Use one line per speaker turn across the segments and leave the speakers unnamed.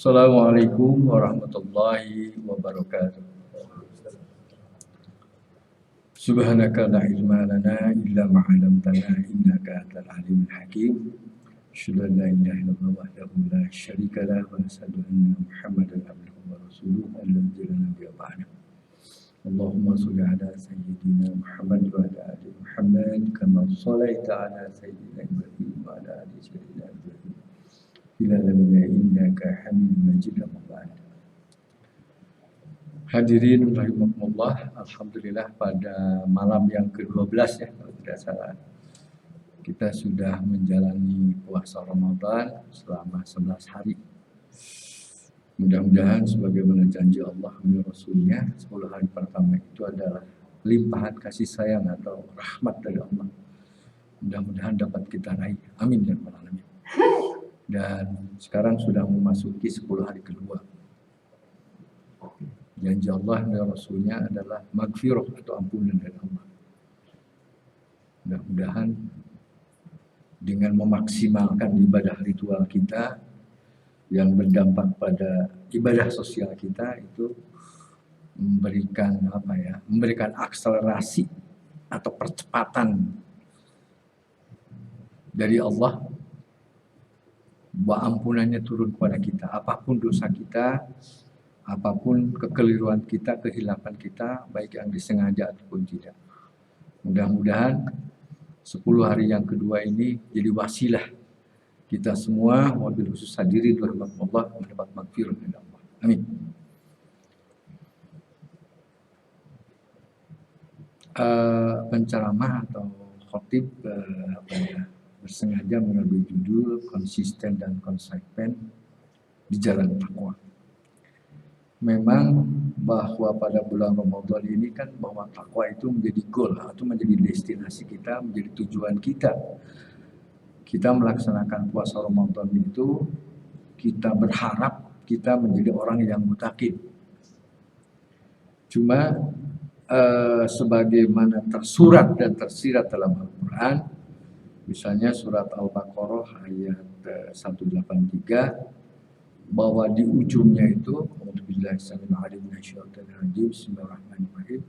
Assalamualaikum warahmatullahi wabarakatuh. Subhanaka la ilma lana illa ma 'allamtana innaka antal alimul hakim. Asyhadu an la ilaha illallah wahdahu la syarika lah wa asyhadu anna Muhammadan abduhu wa rasuluhu alladzi la nabiyya ba'dahu. Allahumma shalli ala sayyidina Muhammad wa ala ali Muhammad kama shallaita ala sayyidina Ibrahim wa ala ali sayyidina Ibrahim fil alamin innaka Hamidum Majid. Hadirin rahimakumullah, alhamdulillah pada malam yang ke-12 ya kalau tidak salah kita sudah menjalani puasa Ramadan selama 11 hari. Mudah-mudahan sebagaimana janji Allah dan Rasulnya 10 hari pertama itu adalah limpahan kasih sayang atau rahmat dari Allah. Mudah-mudahan dapat kita raih. Amin ya rabbal alamin. Dan sekarang sudah memasuki 10 hari kedua. Janji Allah dan Rasulnya adalah magfirah atau ampunan dari Allah. Mudah-mudahan dengan memaksimalkan ibadah ritual kita yang berdampak pada ibadah sosial kita itu memberikan memberikan akselerasi atau percepatan dari Allah bahwa ampunannya turun kepada kita. Apapun dosa kita, apapun kekeliruan kita, kehilapan kita, baik yang disengaja ataupun tidak. Mudah-mudahan 10 hari yang kedua ini jadi wasilah kita semua, wabil khusus hadirin rahmatullah, mendapat magfirah dari Allah. Amin. Penceramah atau khotib bersengaja mengambil judul konsisten dan konsekuen di jalan takwa. Memang bahwa pada bulan Ramadan ini kan bahwa takwa itu menjadi goal atau menjadi destinasi kita, menjadi tujuan kita. Kita melaksanakan puasa Ramadan itu kita berharap kita menjadi orang yang mutakin. Cuma sebagaimana tersurat dan tersirat dalam Al-Quran, misalnya surat Al-Baqarah ayat 183, bahwa di ujungnya itu Bismillahirrahmanirrahim.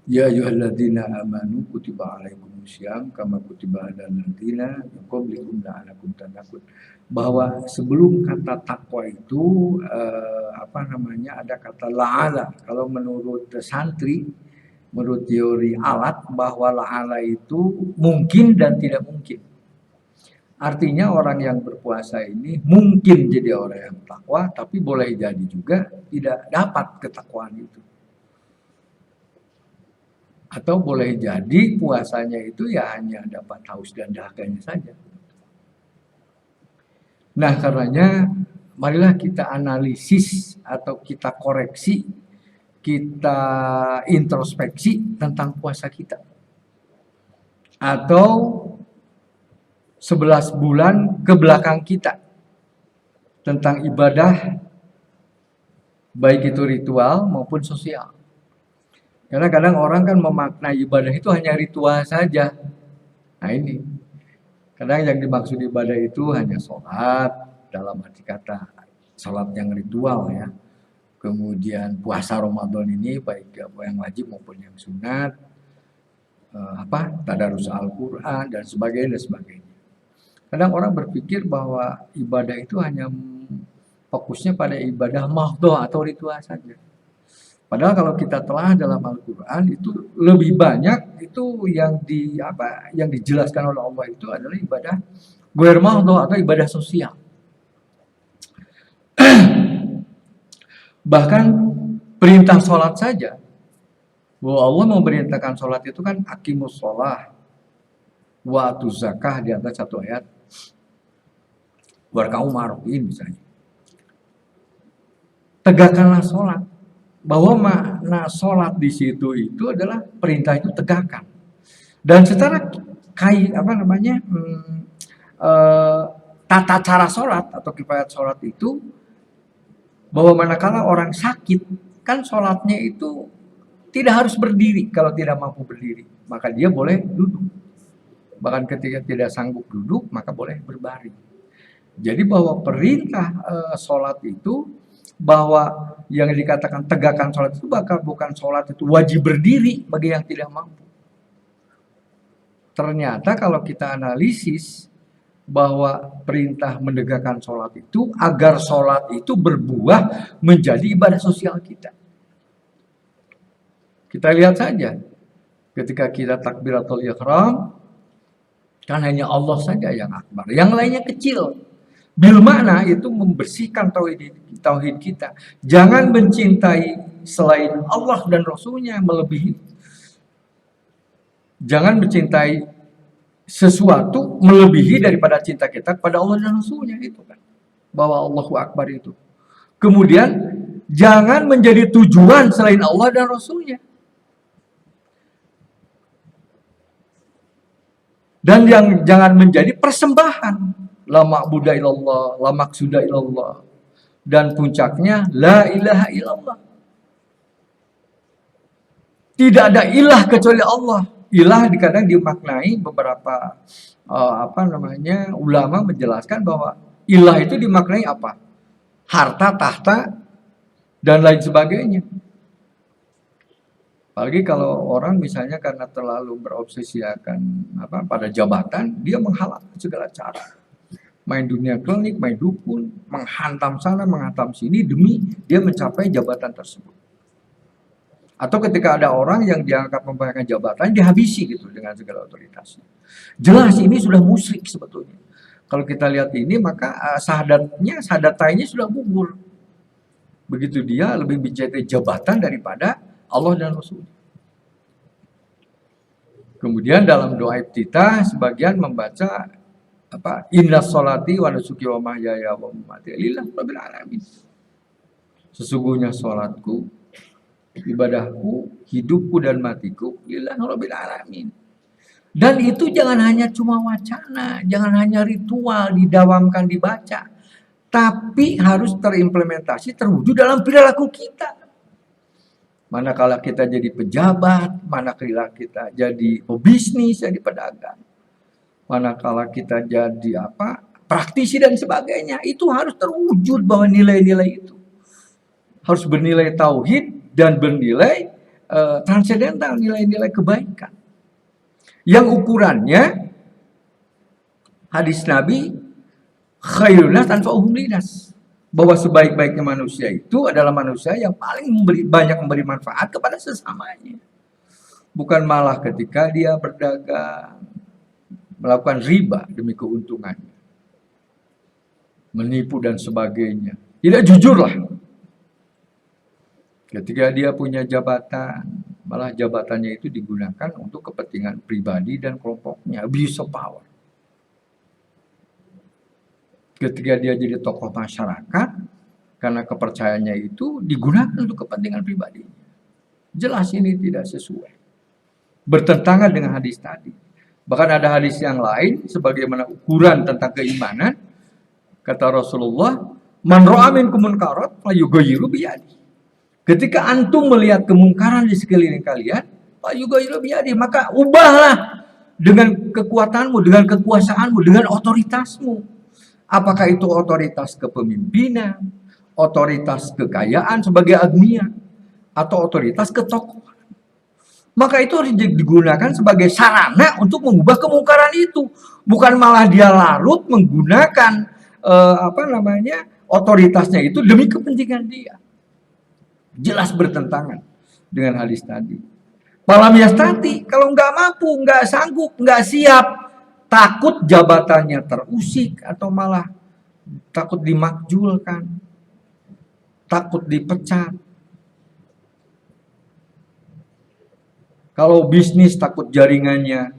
Ya ayyuhalladzina amanu kutiba alaikumusiyam kama kutiba alal ladzina min qablikum la'allakum tattaqun. Bahwa sebelum kata takwa itu ada kata la'ala. Kalau menurut santri, menurut teori alat, bahwa la'ala itu mungkin dan tidak mungkin. Artinya orang yang berpuasa ini mungkin jadi orang yang takwa, tapi boleh jadi juga tidak dapat ketakwaan itu. Atau boleh jadi puasanya itu ya hanya dapat haus dan dahakanya saja. Nah karenanya marilah kita analisis atau kita koreksi, kita introspeksi tentang puasa kita. Atau 11 bulan ke belakang kita tentang ibadah, baik itu ritual maupun sosial. Karena kadang orang kan memaknai ibadah itu hanya ritual saja. Nah ini, kadang yang dimaksud ibadah itu hanya sholat, dalam arti kata sholat yang ritual ya. Kemudian puasa Ramadan ini baik yang wajib maupun yang sunat, tadarus Al-Quran dan sebagainya dan sebagainya. Kadang orang berpikir bahwa ibadah itu hanya fokusnya pada ibadah mahdhah atau ritual saja. Padahal kalau kita telah dalam Al-Quran itu lebih banyak itu yang dijelaskan oleh Allah itu adalah ibadah ghair mahdhah atau ibadah sosial. Bahkan perintah sholat saja, bahwa Allah memerintahkan sholat itu kan aqimus sholah wa atuz zakah di atas satu ayat. Warka'u ma'rufin misalnya. Tegakkanlah sholat. Bahwa makna sholat di situ itu adalah perintah itu tegakkan. Dan secara tata cara sholat atau kifayat sholat itu, bahwa manakala orang sakit, kan sholatnya itu tidak harus berdiri. Kalau tidak mampu berdiri, maka dia boleh duduk. Bahkan ketika tidak sanggup duduk, maka boleh berbaring. Jadi bahwa perintah sholat itu, bahwa yang dikatakan tegakkan sholat itu bakal bukan sholat itu wajib berdiri bagi yang tidak mampu. Ternyata kalau kita analisis bahwa perintah menegakkan sholat itu agar sholat itu berbuah menjadi ibadah sosial kita. Kita lihat saja ketika kita takbiratul ihram, kan hanya Allah saja yang akbar, yang lainnya kecil. Bil makna itu membersihkan tauhid kita. Jangan mencintai selain Allah dan Rasulnya melebihi. Jangan mencintai sesuatu melebihi daripada cinta kita kepada Allah dan Rasulnya, itu kan. Bahwa Allahu Akbar itu. Kemudian jangan menjadi tujuan selain Allah dan Rasulnya. Dan yang jangan menjadi persembahan. La ma'budu illallah, la maqsuda illallah. Dan puncaknya la ilaha illallah. Tidak ada ilah kecuali Allah. Ilah kadang dimaknai beberapa ulama menjelaskan bahwa ilah itu dimaknai apa? Harta, tahta, dan lain sebagainya. Apalagi kalau orang misalnya karena terlalu berobsesi akan pada jabatan, dia menghalalkan segala cara. Main dunia klinik, main dukun, menghantam sana, menghantam sini demi dia mencapai jabatan tersebut. Atau ketika ada orang yang diangkat mempegang jabatan, dihabisi gitu dengan segala otoritasnya. Jelas ini sudah musyrik sebetulnya. Kalau kita lihat ini, maka sahadatnya sudah gugur. Begitu dia lebih mencintai jabatan daripada Allah dan Rasul. Kemudian dalam doa iftitah sebagian membaca inna sholati wa nusuki wa mahyaya wa mamati lillahi rabbil alamin. Sesungguhnya sholatku, ibadahku, hidupku dan matiku lillahi rabbil alamin. Dan itu jangan hanya cuma wacana, jangan hanya ritual didawamkan dibaca, tapi harus terimplementasi, terwujud dalam perilaku kita. Manakala kita jadi pejabat, manakala kita jadi pebisnis, jadi pedagang, manakala kita jadi praktisi dan sebagainya, itu harus terwujud bahwa nilai-nilai itu harus bernilai tauhid dan bernilai transendental, nilai-nilai kebaikan. Yang ukurannya hadis Nabi khairun nas anfa'uhum linnas, bahwa sebaik-baiknya manusia itu adalah manusia yang paling banyak memberi manfaat kepada sesamanya. Bukan malah ketika dia berdagang melakukan riba demi keuntungannya, menipu dan sebagainya, tidak jujurlah. Ketika dia punya jabatan, malah jabatannya itu digunakan untuk kepentingan pribadi dan kelompoknya, abuse of power. Ketika dia jadi tokoh masyarakat, karena kepercayaannya itu digunakan untuk kepentingan pribadi. Jelas ini tidak sesuai, bertentangan dengan hadis tadi. Bahkan ada hadis yang lain sebagaimana ukuran tentang keimanan, kata Rasulullah, man ra'a minkum munkaran falyughayyiru biyadihi. Ketika antum melihat kemungkaran di sekeliling kalian, falyughayyiru biyadihi, maka ubahlah dengan kekuatanmu, dengan kekuasaanmu, dengan otoritasmu. Apakah itu otoritas kepemimpinan, otoritas kekayaan sebagai agnia, atau otoritas ketokohan. Maka itu harus digunakan sebagai sarana untuk mengubah kemungkaran itu. Bukan malah dia larut menggunakan otoritasnya itu demi kepentingan dia. Jelas bertentangan dengan hadis tadi. Malam yastati, kalau nggak mampu, nggak sanggup, nggak siap, takut jabatannya terusik atau malah takut dimakjulkan, takut dipecat. Kalau bisnis takut jaringannya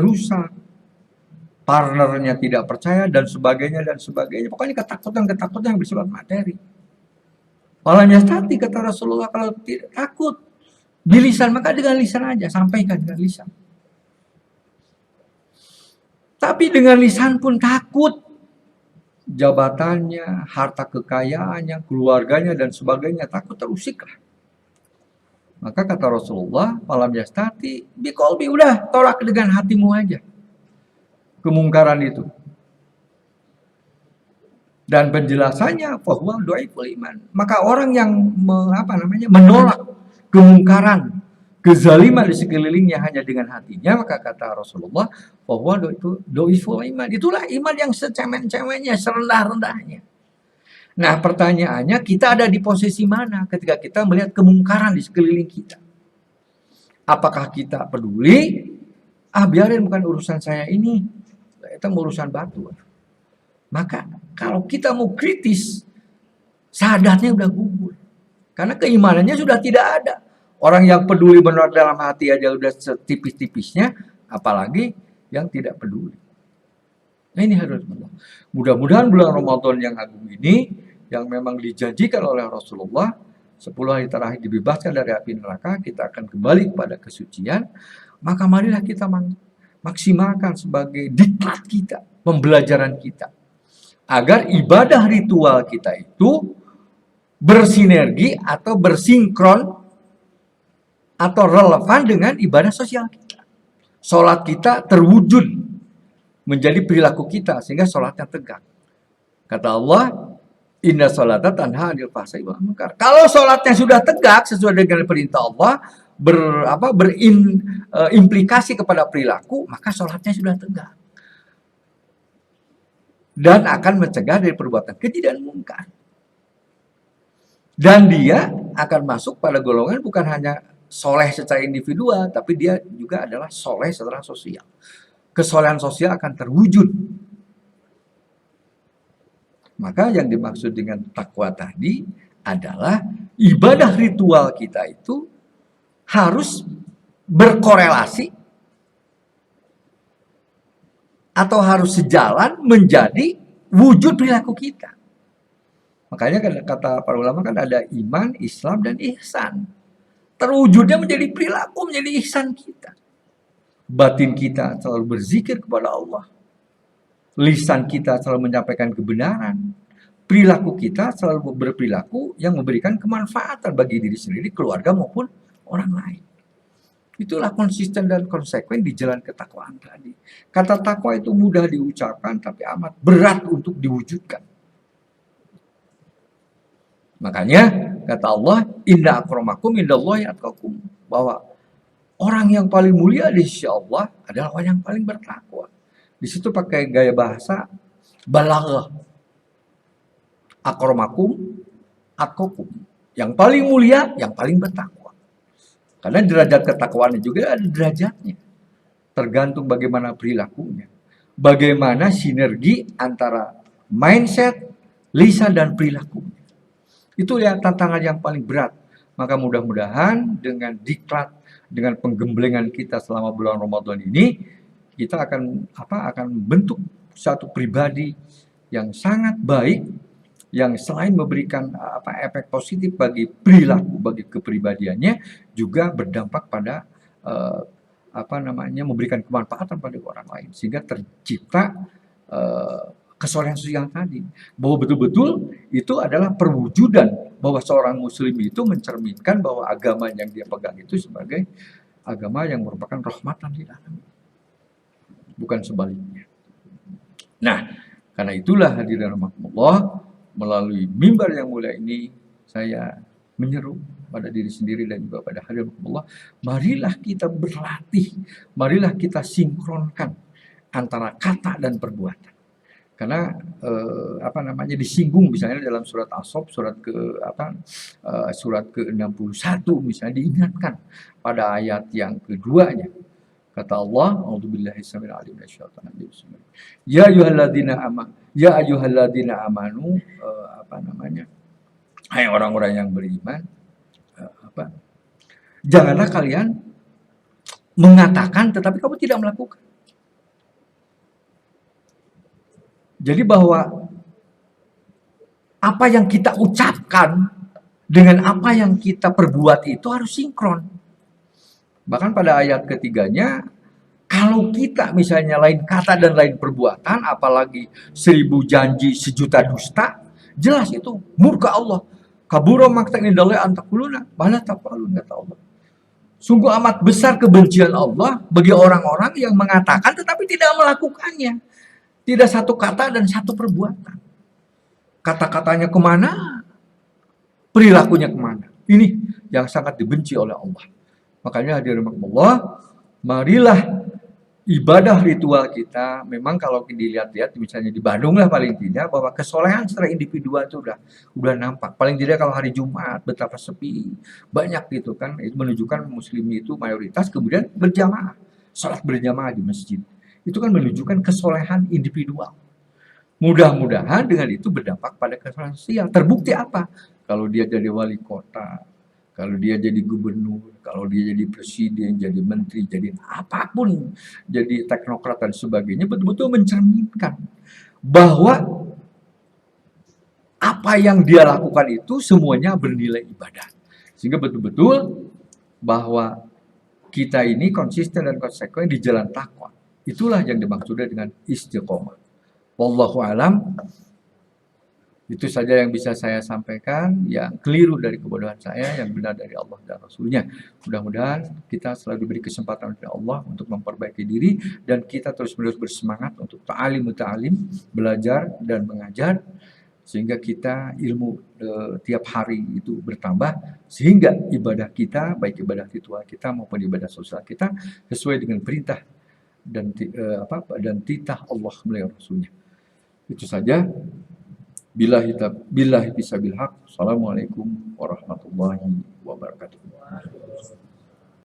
rusak, partnernya tidak percaya dan sebagainya dan sebagainya. Pokoknya ketakutan yang bersifat materi. Malam yastati, kata Rasulullah, kalau tidak takut bilisan, maka dengan lisan aja, sampaikan dengan lisan. Tapi dengan lisan pun takut, jabatannya, harta kekayaannya, keluarganya dan sebagainya, takut terusiklah. Maka kata Rasulullah, malam yastati biqalbi, udah tolak dengan hatimu aja kemungkaran itu. Dan penjelasannya bahwa dhaiful iman. Maka orang yang menolak kemungkaran, kezaliman di sekelilingnya hanya dengan hatinya, maka kata Rasulullah bahwa itu dhaiful iman. Itulah iman yang secemen-cemennya, serendah-rendahnya. Nah, pertanyaannya, kita ada di posisi mana ketika kita melihat kemungkaran di sekeliling kita? Apakah kita peduli? Biarin, bukan urusan saya ini. Itu urusan batu. Maka kalau kita mau kritis, sadarnya udah gugur. Karena keimanannya sudah tidak ada. Orang yang peduli benar dalam hati aja udah setipis-tipisnya, apalagi yang tidak peduli. Nah, ini harus mudah-mudahan bulan Ramadan yang agung ini, yang memang dijanjikan oleh Rasulullah, 10 hari terakhir dibebaskan dari api neraka, kita akan kembali kepada kesucian. Maka marilah kita maksimalkan sebagai diklat kita, pembelajaran kita, agar ibadah ritual kita itu bersinergi atau bersinkron atau relevan dengan ibadah sosial kita. Sholat kita terwujud menjadi perilaku kita, sehingga sholatnya tegak. Kata Allah, inna sholata tanha 'anil fahsya'i wal munkar. Kalau sholatnya sudah tegak sesuai dengan perintah Allah, berimplikasi kepada perilaku, maka sholatnya sudah tegak. Dan akan mencegah dari perbuatan keji dan mungkar. Dan dia akan masuk pada golongan bukan hanya soleh secara individual, tapi dia juga adalah soleh secara sosial. Kesolehan sosial akan terwujud. Maka yang dimaksud dengan takwa tadi adalah ibadah ritual kita itu harus berkorelasi atau harus sejalan menjadi wujud perilaku kita. Makanya kata para ulama kan ada iman, Islam, dan ihsan. Terwujudnya menjadi perilaku, menjadi ihsan kita. Batin kita selalu berzikir kepada Allah. Lisan kita selalu menyampaikan kebenaran. Perilaku kita selalu berperilaku yang memberikan kemanfaatan bagi diri sendiri, keluarga maupun orang lain. Itulah konsisten dan konsekuen di jalan ketakwaan tadi. Kata takwa itu mudah diucapkan tapi amat berat untuk diwujudkan. Makanya kata Allah, inna akramakum indallahi atqakum, bahwa orang yang paling mulia di sisi Allah adalah orang yang paling bertakwa. Di situ pakai gaya bahasa balaghah. Akramakum atqakum. Yang paling mulia, yang paling bertakwa. Karena derajat ketakwaannya juga ada derajatnya. Tergantung bagaimana perilakunya. Bagaimana sinergi antara mindset, lisan, dan perilakunya. Itu ya tantangan yang paling berat. Maka mudah-mudahan dengan diklat, dengan penggemblengan kita selama bulan Ramadan ini, kita akan membentuk satu pribadi yang sangat baik, yang selain memberikan efek positif bagi perilaku, bagi kepribadiannya, juga berdampak pada memberikan kemanfaatan pada orang lain, sehingga tercipta kesolehan sosial tadi, bahwa betul-betul itu adalah perwujudan bahwa seorang muslim itu mencerminkan bahwa agama yang dia pegang itu sebagai agama yang merupakan rahmatan lil alamin, bukan sebaliknya. Nah, karena itulah hadirin rahimakumullah, melalui mimbar yang mulia ini saya menyeru pada diri sendiri dan juga pada hadirin rahimakumullah, marilah kita berlatih, marilah kita sinkronkan antara kata dan perbuatan. Karena disinggung misalnya dalam surat As-Saff surat ke-61 misalnya diingatkan pada ayat yang keduanya. Kata Allah, a'udzubillahi samil alim minasyaitonir rajim. Ya ayyuhalladzina amanu, hai orang-orang yang beriman, janganlah kalian mengatakan tetapi kamu tidak melakukan. Jadi bahwa apa yang kita ucapkan dengan apa yang kita perbuat itu harus sinkron. Bahkan pada ayat ketiganya, kalau kita misalnya lain kata dan lain perbuatan, apalagi 1000 janji 1.000.000 dusta, jelas itu murka Allah. Kabura maqtan indallahi an taquluna ma la taf'alun, kata Allah. Sungguh amat besar kebencian Allah bagi orang-orang yang mengatakan tetapi tidak melakukannya. Tidak satu kata dan satu perbuatan. kata-katanya kemana, perilakunya kemana. Ini yang sangat dibenci oleh Allah. Makanya hadirin Allah, marilah ibadah ritual kita, memang kalau dilihat-lihat misalnya di Bandung lah paling tidak, bahwa kesolehan secara individual itu udah nampak. Paling tidak kalau hari Jumat betapa sepi, banyak gitu kan, itu menunjukkan muslim itu mayoritas, kemudian berjamaah, sholat berjamaah di masjid. Itu kan menunjukkan kesolehan individual. Mudah-mudahan dengan itu berdampak pada kesolehan sosial. Terbukti apa? Kalau dia jadi wali kota, kalau dia jadi gubernur, kalau dia jadi presiden, jadi menteri, jadi apapun, jadi teknokrat dan sebagainya, betul-betul mencerminkan bahwa apa yang dia lakukan itu semuanya bernilai ibadah. Sehingga betul-betul bahwa kita ini konsisten dan konsekuen di jalan takwa. Itulah yang dimaksudnya dengan istiqomah. Wallahu alam. Itu saja yang bisa saya sampaikan, yang keliru dari kebodohan saya, yang benar dari Allah dan Rasulnya. Mudah-mudahan kita selalu diberi kesempatan oleh Allah untuk memperbaiki diri, dan kita terus-menerus bersemangat untuk ta'alim, belajar dan mengajar, sehingga kita ilmu tiap hari itu bertambah, sehingga ibadah kita, baik ibadah ritual kita maupun ibadah sosial kita, sesuai dengan perintah dan titah Allah melalui Rasulnya. Itu saja. Billahi bisabil haq. Assalamualaikum warahmatullahi wabarakatuh.